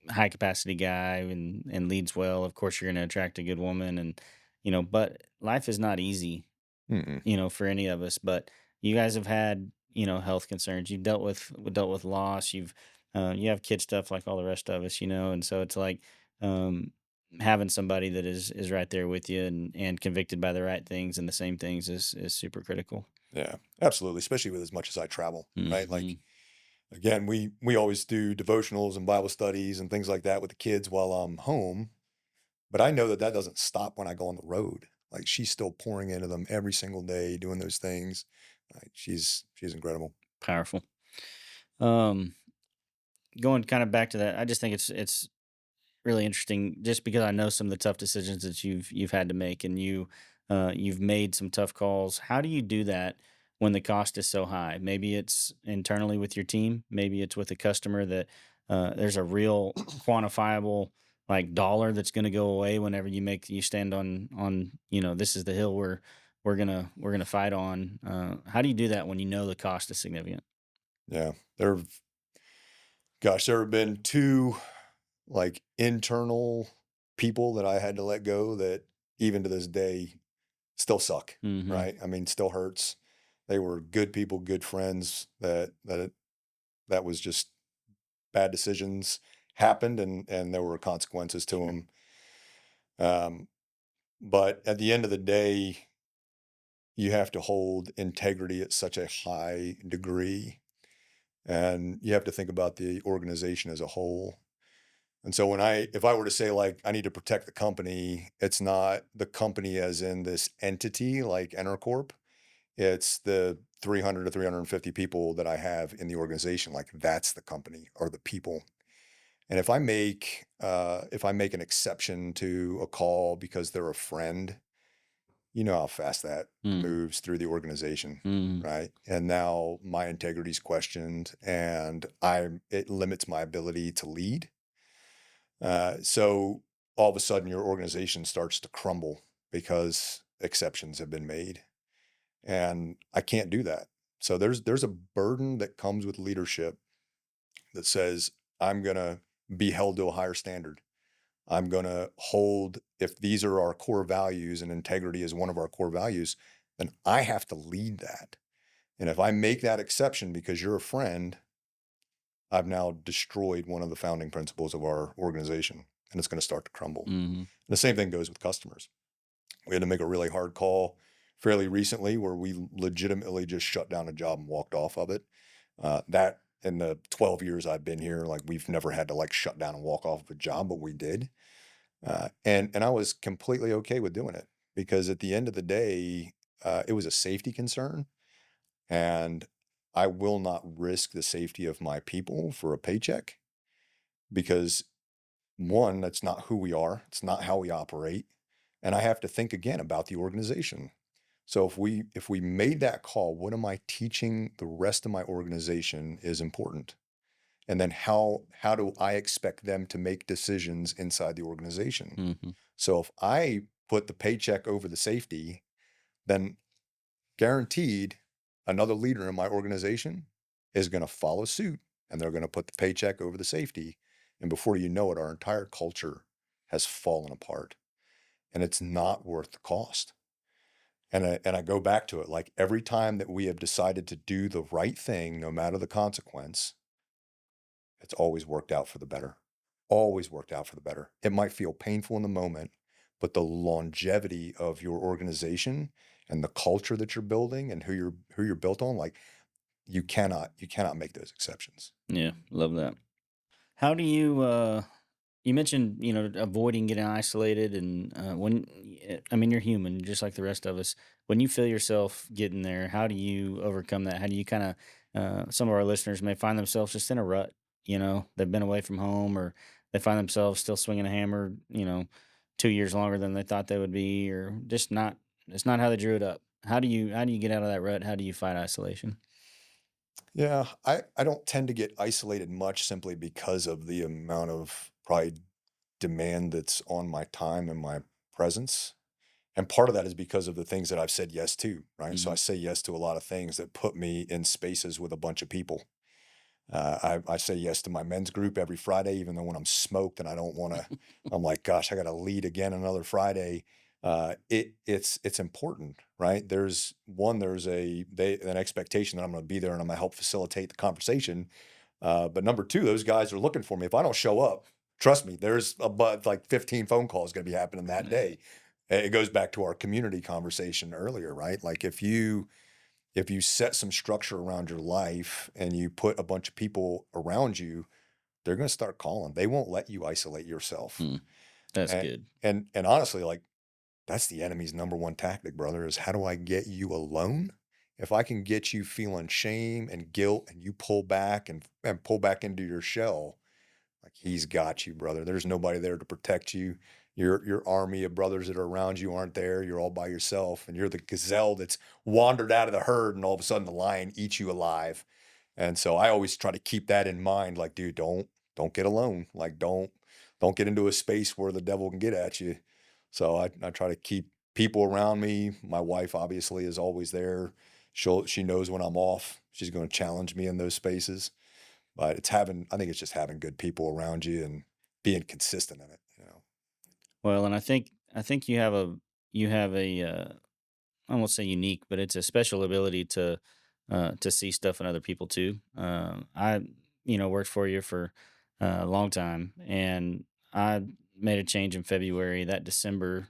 high capacity guy and leads well. Of course, you're going to attract a good woman, and but life is not easy, Mm-mm. for any of us. But you guys have had health concerns. You've dealt with loss. You have kid stuff like all the rest of us, and so it's like um, having somebody that is right there with you and convicted by the right things and the same things is super critical. Yeah, absolutely. Especially with as much as I travel, right? Like, Mhm. again, we always do devotionals and Bible studies and things like that with the kids while I'm home. But I know that that doesn't stop when I go on the road. Like she's still pouring into them every single day, doing those things. Like she's incredible. Powerful. Um, Going kind of back to that, I just think it's really interesting just because I know some of the tough decisions that you've had to make, and you've made some tough calls. How do you do that when the cost is so high? Maybe it's internally with your team, maybe it's with a customer that there's a real quantifiable like dollar that's going to go away whenever you stand on this is the hill we're gonna fight on. How do you do that when you know the cost is significant? Yeah. There have been two like internal people that I had to let go that even to this day still suck, Mm-hmm. right? I mean, still hurts. They were good people, good friends that was just bad decisions happened and there were consequences to Sure. them. But at the end of the day, you have to hold integrity at such a high degree, and you have to think about the organization as a whole. And so if I were to say like I need to protect the company, it's not the company as in this entity like Intercorp. It's the 300 to 350 people that I have in the organization. Like that's the company or the people. And if I make an exception to a call because they're a friend, you know how fast that Mm-hmm. moves through the organization, Mm-hmm. right? And now my integrity is questioned, and it limits my ability to lead. So all of a sudden, your organization starts to crumble because exceptions have been made, and I can't do that. So there's a burden that comes with leadership that says I'm gonna be held to a higher standard. I'm going to hold, if these are our core values and integrity is one of our core values, then I have to lead that. And if I make that exception because you're a friend, I've now destroyed one of the founding principles of our organization, and it's going to start to crumble. Mm-hmm. And the same thing goes with customers. We had to make a really hard call fairly recently where we legitimately just shut down a job and walked off of it. That in the 12 years I've been here, like we've never had to like shut down and walk off of a job, but we did. And I was completely okay with doing it because at the end of the day, it was a safety concern, and I will not risk the safety of my people for a paycheck because one, that's not who we are. It's not how we operate, and I have to think again about the organization. So if we made that call, what am I teaching the rest of my organization is important? And then how do I expect them to make decisions inside the organization? Mm-hmm. So if I put the paycheck over the safety, then guaranteed another leader in my organization is going to follow suit, and they're going to put the paycheck over the safety. And before you know it, our entire culture has fallen apart, and it's not worth the cost. And I go back to it, like every time that we have decided to do the right thing, no matter the consequence, it's always worked out for the better. Always worked out for the better. It might feel painful in the moment, but the longevity of your organization and the culture that you're building and who you're built on, like you cannot make those exceptions. Yeah, love that. How do you you mentioned, avoiding getting isolated and I mean you're human just like the rest of us. When you feel yourself getting there, how do you overcome that? How do you kind of some of our listeners may find themselves just in a rut, they've been away from home or they find themselves still swinging a hammer, 2 years longer than they thought they would be or just not it's not how they drew it up. How do you get out of that rut? How do you fight isolation? Yeah, I don't tend to get isolated much simply because of the amount of probably demand that's on my time and my presence. And part of that is because of the things that I've said yes to, right? So I Mhm. say yes to a lot of things that put me in spaces with a bunch of people. I say yes to my men's group every Friday, even though when I'm smoked and I don't want to, I'm like, gosh, I got to lead again another Friday. It's important, right? There's an expectation that I'm going to be there and I'm going to help facilitate the conversation. But number two, those guys are looking for me. If I don't show up, trust me, there's about like 15 phone calls going to be happening that Yeah. day. It goes back to our community conversation earlier, right? Like if you set some structure around your life and you put a bunch of people around you, they're going to start calling. They won't let you isolate yourself. Hmm, that's And good. and honestly, like that's the enemy's number one tactic, brother, is how do I get you alone? If I can get you feeling shame and guilt and you pull back and pull back into your shell, like he's got you, brother. There's nobody there to protect you. Your army of brothers that are around you aren't there. You're all by yourself, and you're the gazelle that's wandered out of the herd, and all of a sudden the lion eats you alive. And so I always try to keep that in mind. Like, dude, don't get alone. Like, don't get into a space where the devil can get at you. So I try to keep people around me. My wife obviously is always there. She knows when I'm off. She's going to challenge me in those spaces. But I think it's just having good people around you and being consistent in it. Well, and I think you have a I won't say unique, but it's a special ability to see stuff in other people too. I worked for you for a long time, and I made a change in February. That December,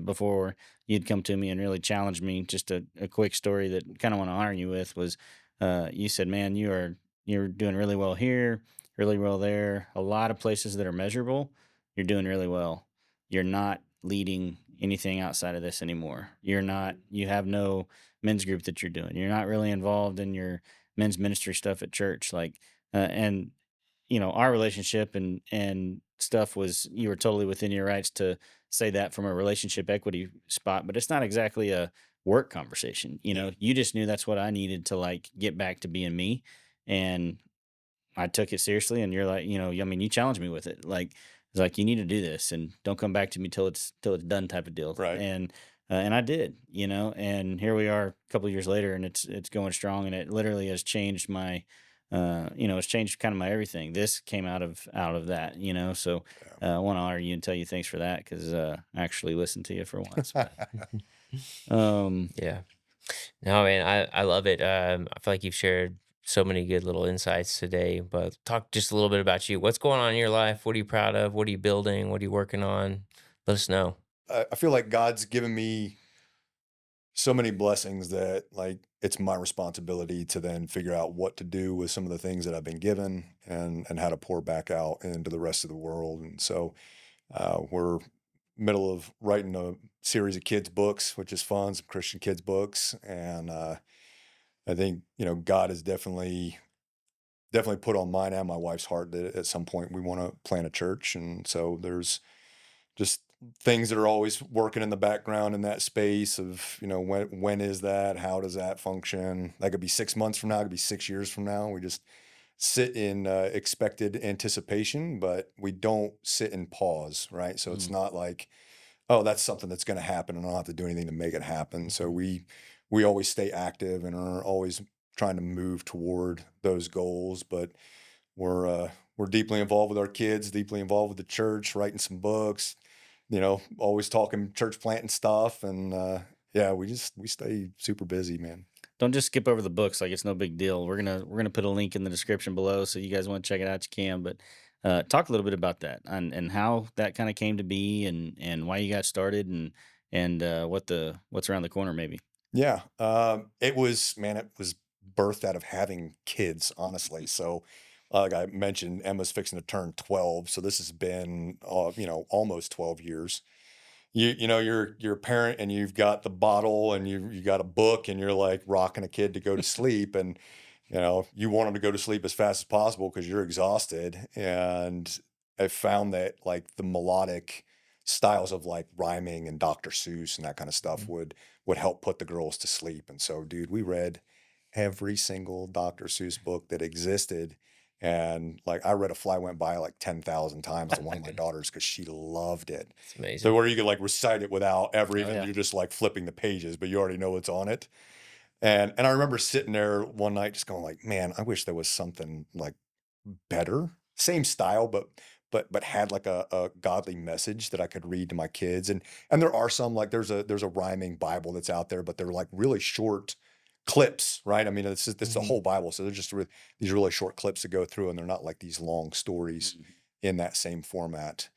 before you'd come to me and really challenged me. Just a quick story that kind of want to honor you with was, you said, "Man, you're doing really well here, really well there. A lot of places that are measurable, you're doing really well. You're not leading anything outside of this anymore. You have no men's group that you're doing. You're not really involved in your men's ministry stuff at church. And our relationship and stuff was you were totally within your rights to say that from a relationship equity spot, but it's not exactly a work conversation. Yeah. You just knew that's what I needed to like get back to being me. And I took it seriously, and you're like, I mean, you challenged me with it. Like, it's like you need to do this, and don't come back to me till it's done, type of deal. Right. And I did, and here we are, a couple of years later, and it's going strong, and it literally has changed my, it's changed kind of my everything. This came out of that, So Yeah. I want to honor you and tell you thanks for that because I actually listened to you for once. But Yeah. No, man, I love it. I feel like you've shared so many good little insights today, but talk just a little bit about you. What's going on in your life? What are you proud of? What are you building? What are you working on? Let us know. I feel like God's given me so many blessings that like it's my responsibility to then figure out what to do with some of the things that I've been given and how to pour back out into the rest of the world. And so we're middle of writing a series of kids books, which is fun, some Christian kids books, and I think God has definitely put on mine and my wife's heart that at some point we want to plant a church, and so there's just things that are always working in the background in that space of when is that, how does that function? That could be 6 months from now, it could be 6 years from now. We just sit in expected anticipation, but we don't sit in pause, right? So it's mm, not like, oh, that's something that's going to happen and I don't have to do anything to make it happen. So we always stay active and are always trying to move toward those goals. But we're deeply involved with our kids, deeply involved with the church, writing some books, always talking church planting stuff, Yeah, we stay super busy, man. Don't just skip over the books like it's no big deal. We're gonna put a link in the description below, so you guys want to check it out, you can. But talk a little bit about that and how that kind of came to be, and why you got started, and what's around the corner maybe. Yeah, it was, man, it was birthed out of having kids, honestly. So, like I mentioned, Emma's fixing to turn 12, so this has been, almost 12 years. You're a parent and you've got the bottle and you got a book and you're like rocking a kid to go to sleep, and you want them to go to sleep as fast as possible because you're exhausted. And I found that like the melodic styles of like rhyming and Dr. Seuss and that kind of stuff Mhm. would help put the girls to sleep. And so, dude, we read every single Dr. Seuss book that existed. And like I read A Fly Went By like 10,000 times to one of my daughters because she loved it. It's So amazing. where you could like recite it without ever Oh even yeah. you're just like flipping the pages, but you already know what's on it. And I remember sitting there one night just going like, man, I wish there was something like better, same style, but had like a godly message that I could read to my kids. And there are some like there's a rhyming Bible that's out there, but they're like really short clips, right? I mean, it's the Mhm. whole Bible, so they're just these really short clips to go through, and they're not like these long stories Mhm. in that same format.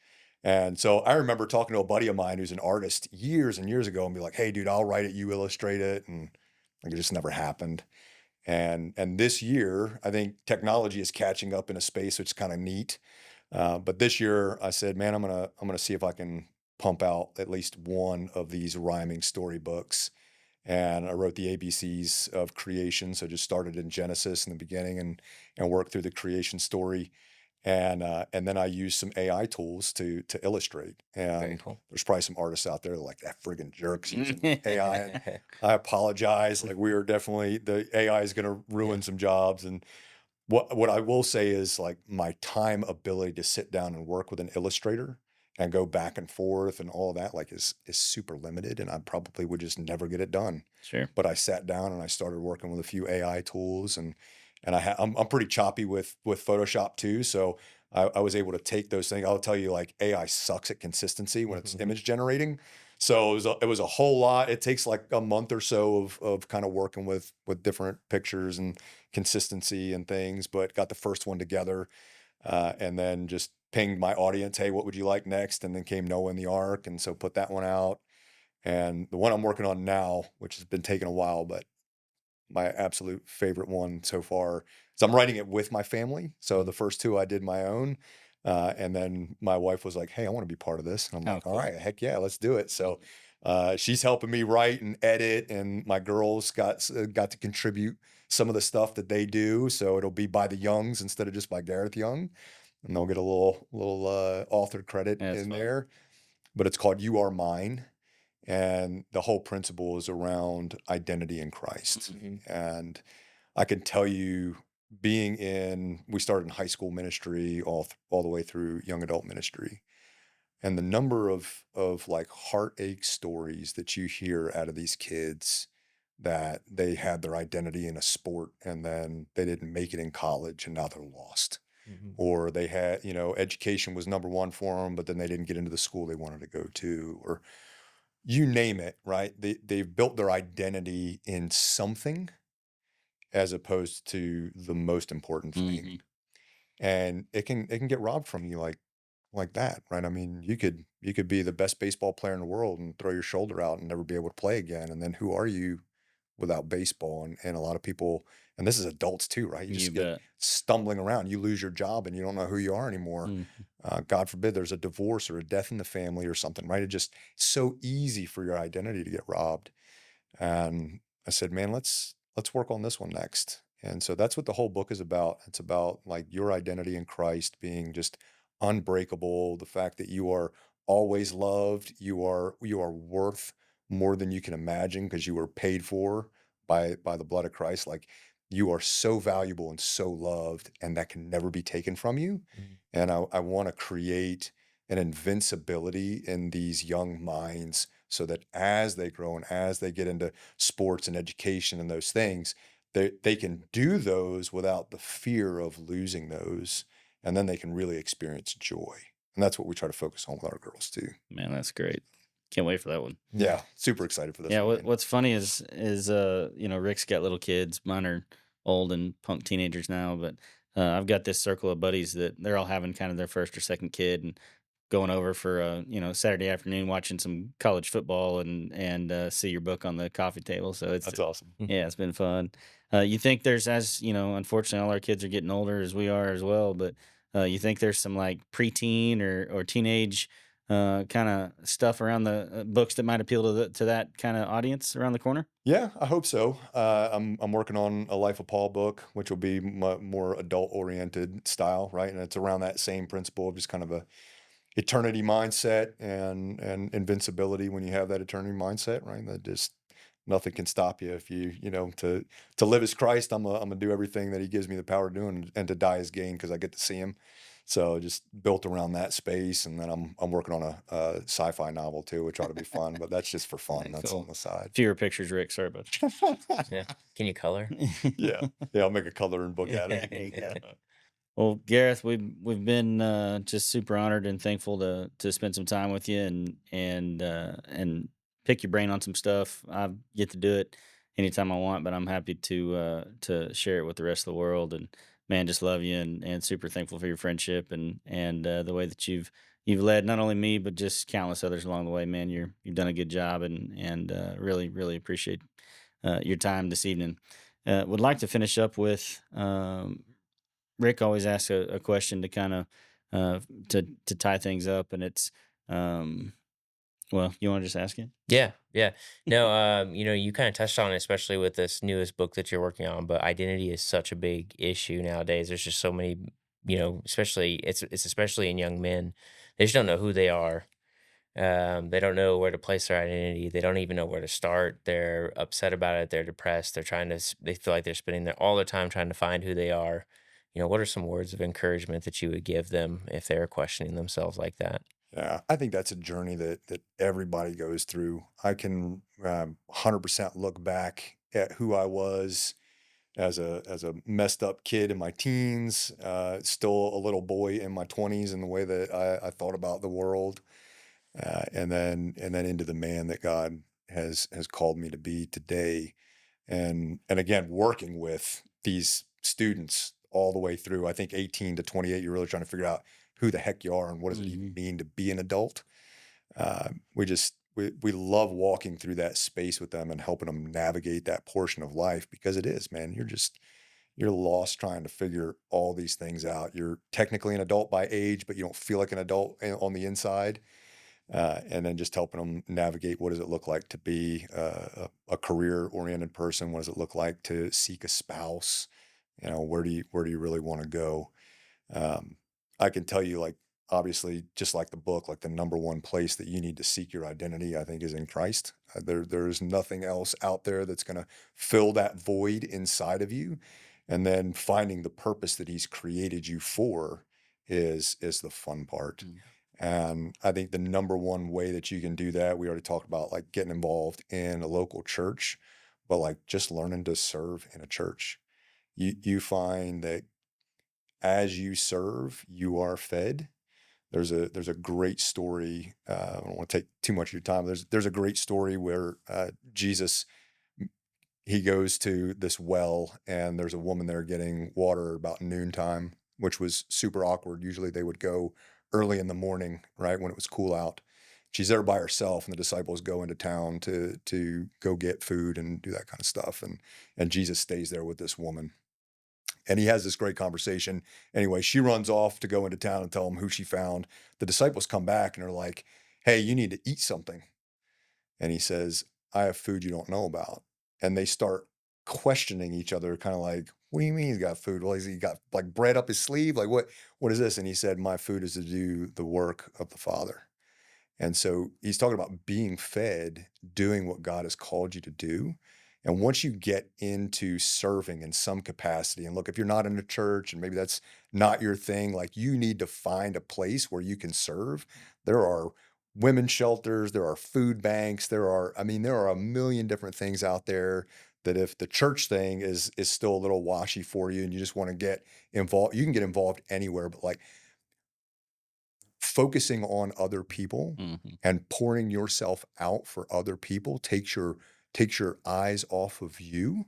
And so I remember talking to a buddy of mine who's an artist years and years ago and be like, hey, dude, I'll write it, you illustrate it. And like it just never happened. And this year, I think technology is catching up in a space which is kind of neat. But this year, I said, man, I'm gonna see if I can pump out at least one of these rhyming storybooks. And I wrote the ABCs of creation. So just started in Genesis in the beginning and worked through the creation story. And then I used some AI tools to illustrate. Very And cool. there's probably some artists out there like that friggin' jerks using AI. And I apologize. Like we are definitely the AI is going to Yeah. ruin some jobs. And what I will say is like my time ability to sit down and work with an illustrator and go back and forth and all of that like is super limited, and I probably would just never get it done. Sure. But I sat down and I started working with a few AI tools, and I'm pretty choppy with Photoshop too, so I was able to take those things. I'll tell you, like AI sucks at consistency when it's Mhm. image generating. So it was a whole lot. It takes like a month or so of kind of working with different pictures and consistency and things, but got the first one together, and then just pinged my audience, hey, what would you like next? And then came Noah in the Ark, and so put that one out. And the one I'm working on now, which has been taking a while, but my absolute favorite one so far is I'm writing it with my family. So the Mhm. first two I did my own. And then my wife was like, hey, I want to be part of this. And I'm Oh, like, all cool. right, heck yeah, let's do it. So she's helping me write and edit, and my girls got to contribute some of the stuff that they do. So it'll be by the Youngs instead of just by Gareth Young, and they'll get a little author credit Yeah, that's in fun. there. But it's called You Are Mine, and the whole principle is around identity in Christ. Mhm. Mhm. And I can tell you, we started in high school ministry all the way through young adult ministry, and the number of like heartache stories that you hear out of these kids that they had their identity in a sport and then they didn't make it in college and now they're lost, Mhm. or they had, education was number one for them, but then they didn't get into the school they wanted to go to, or you name it, right? They've built their identity in something as opposed to the most important thing. Mhm. And it can get robbed from you like that, right? I mean, you could be the best baseball player in the world and throw your shoulder out and never be able to play again. And then who are you without baseball? And a lot of people, and this is adults too, right? You You just get bet. stumbling around. You lose your job and you don't know who you are anymore. Mhm. God forbid there's a divorce or a death in the family or something, right? It just so easy for your identity to get robbed. And I said, man, let's work on this one next. And so that's what the whole book is about. It's about like your identity in Christ being just unbreakable, the fact that you are always loved, you are worth more than you can imagine because you were paid for by the blood of Christ. Like you are so valuable and so loved, and that can never be taken from you. Mhm. And I want to create an invincibility in these young minds so that as they grow and as they get into sports and education and those things, they can do those without the fear of losing those. And then they can really experience joy. And that's what we try to focus on with our girls too. Man, that's great. Can't wait for that one. Yeah, super excited for this Yeah, one, man. what's funny is Rick's got little kids. Mine are old and punk teenagers now, but I've got this circle of buddies that they're all having kind of their first or second kid and going over for Saturday afternoon watching some college football and see your book on the coffee table. So it's That's awesome. yeah, it's been fun. You think there's, as you know, unfortunately, all our kids are getting older as we are as well. But you think there's some like preteen or teenage kind of stuff around the books that might appeal to that kind of audience around the corner? Yeah, I hope so. I'm working on a Life of Paul book, which will be more adult oriented style, right? And it's around that same principle of just kind of a eternity mindset and invincibility when you have that eternity mindset, right? That just nothing can stop you if to live as Christ. I'm gonna do everything that He gives me the power to do, and to die as gain because I get to see Him. So just built around that space, and then I'm working on a sci-fi novel too, which ought to be fun. But that's just for fun. That's on Cool. the side. Fewer pictures, Rick. Sorry about Yeah. Can you color? Yeah, yeah. I'll make a coloring book out of There you it. go. Well, Gareth, we've been just super honored and thankful to spend some time with you and pick your brain on some stuff. I get to do it anytime I want, but I'm happy to share it with the rest of the world. And man, just love you and super thankful for your friendship and the way that you've led not only me but just countless others along the way. Man, you've done a good job and really appreciate your time this evening. Would like to finish up with Rick always asks a question to kind of to tie things up, and it's um, well, you want to just ask it? Yeah, yeah. No, you kind of touched on it, especially with this newest book that you're working on. But identity is such a big issue nowadays. There's just so many, especially it's especially in young men. They just don't know who they are. They don't know where to place their identity. They don't even know where to start. They're upset about it. They're depressed. They feel like they're spending all their time trying to find who they are. What are some words of encouragement that you would give them if they're questioning themselves like that? Yeah, I think that's a journey that everybody goes through. I can 100% look back at who I was as a messed up kid in my teens, still a little boy in my 20s, in the way that I thought about the world, and then into the man that God has called me to be today. And again, working with these students all the way through, I think 18 to 28, you're really trying to figure out who the heck you are and what does it even Hmm. mean to be an adult. We love walking through that space with them and helping them navigate that portion of life, because it is, man, you're lost trying to figure all these things out. You're technically an adult by age, but you don't feel like an adult on the inside. And then just helping them navigate, what does it look like to be a career oriented person? What does it look like to seek a spouse? Where do you really want to go? Um, I can tell you, like, obviously, just like the book, like the number one place that you need to seek your identity, I think, is in Christ. There's nothing else out there that's going to fill that void inside of you. And then finding the purpose that He's created you for is the fun part. Mm. And I think the number one way that you can do that, we already talked about, like getting involved in a local church, but like just learning to serve in a church. You find that as you serve, you are fed. There's a great story. I don't want to take too much of your time. There's a great story where Jesus, he goes to this well, and there's a woman there getting water about noontime, which was super awkward. Usually they would go early in the morning, right, when it was cool out. She's there by herself, and the disciples go into town to go get food and do that kind of stuff. And Jesus stays there with this woman, and he has this great conversation. Anyway, she runs off to go into town and tell him who she found. The disciples come back and are like, "Hey, you need to eat something." And he says, "I have food you don't know about." And they start questioning each other, kind of like, "What do you mean he's got food? Well, he got like bread up his sleeve? Like what is this?" And he said, "My food is to do the work of the Father." And so he's talking about being fed, doing what God has called you to do. And once you get into serving in some capacity, and look, if you're not in a church and maybe that's not your thing, like, you need to find a place where you can serve. There are women's shelters, there are food banks, there are a million different things out there that, if the church thing is still a little washy for you and you just want to get involved, you can get involved anywhere. But like, focusing on other people Mhm. and pouring yourself out for other people takes your eyes off of you,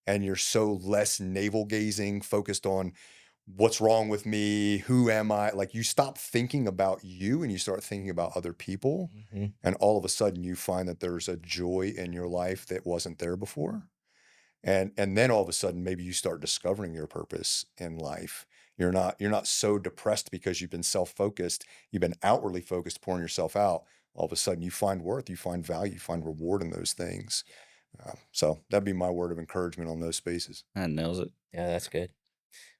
and you're so less navel gazing, focused on what's wrong with me, who am I? Like, you stop thinking about you and you start thinking about other people, Mhm. and all of a sudden you find that there's a joy in your life that wasn't there before. And then all of a sudden maybe you start discovering your purpose in life. You're not so depressed because you've been self-focused, you've been outwardly focused, pouring yourself out. All of a sudden you find worth, you find value, you find reward in those things. So that'd be my word of encouragement on those spaces. That nails it. Yeah, that's good.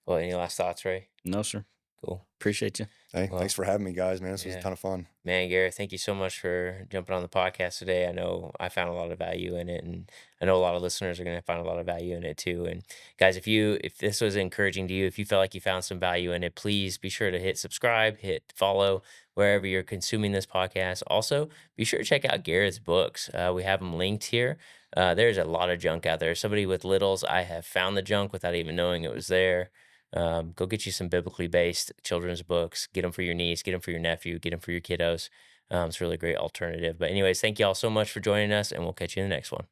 Well, any last thoughts, Ray? No, sir. Cool. Appreciate you. Hey, thanks Well, for having me, guys, man. This was a yeah. ton of fun. Man, Gareth, thank you so much for jumping on the podcast today. I know I found a lot of value in it, and I know a lot of listeners are going to find a lot of value in it too. And guys, if this was encouraging to you, if you felt like you found some value in it, please be sure to hit subscribe, hit follow wherever you're consuming this podcast. Also, be sure to check out Gareth's books. We have them linked here. There's a lot of junk out there. Somebody with littles, I have found the junk without even knowing it was there. Go get you some biblically based children's books. Get them for your niece, get them for your nephew, get them for your kiddos. It's a really great alternative. But anyways, thank you all so much for joining us, and we'll catch you in the next one.